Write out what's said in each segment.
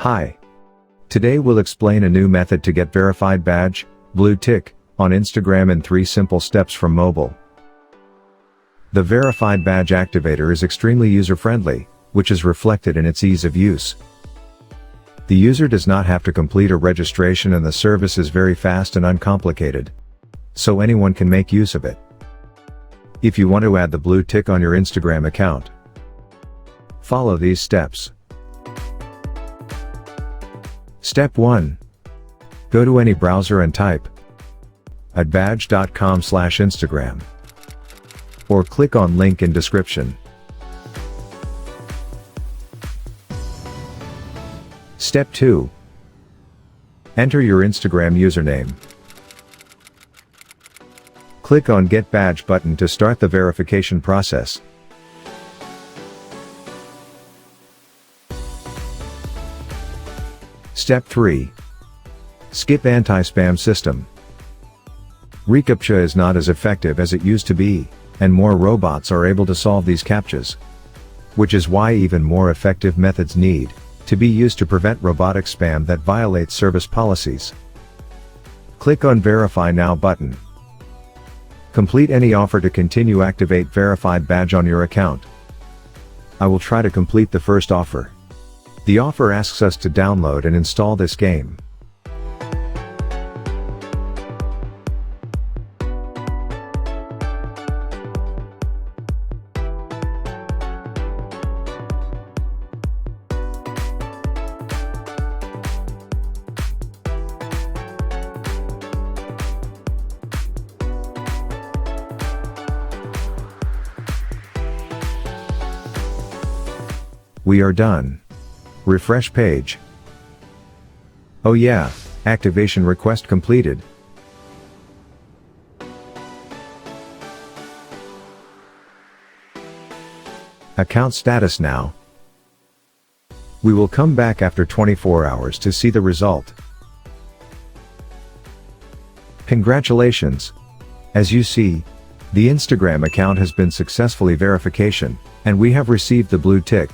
Hi. Today we'll explain a new method to get verified badge, blue tick, on Instagram in 3 simple steps from mobile. The verified badge activator is extremely user-friendly, which is reflected in its ease of use. The user does not have to complete a registration and the service is very fast and uncomplicated. So anyone can make use of it. If you want to add the blue tick on your Instagram account, follow these steps. Step 1. Go to any browser and type addbadge.com/Instagram. Or click on link in description. Step 2. Enter your Instagram username. Click on Get Badge button to start the verification process. Step 3. Skip anti-spam system. reCAPTCHA is not as effective as it used to be, and more robots are able to solve these CAPTCHAs. Which is why even more effective methods need to be used to prevent robotic spam that violates service policies. Click on Verify Now button. Complete any offer to continue activate verified badge on your account. I will try to complete the first offer. The offer asks us to download and install this game. We are done. Refresh page. Oh yeah, activation request completed. Account status now. We will come back after 24 hours to see the result. Congratulations! As you see, the Instagram account has been successfully verification, and we have received the blue tick.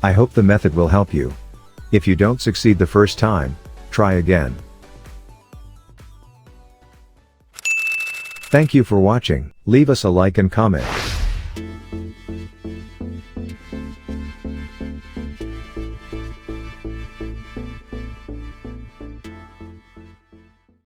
I hope the method will help you. If you don't succeed the first time, try again. Thank you for watching. Leave us a like and comment.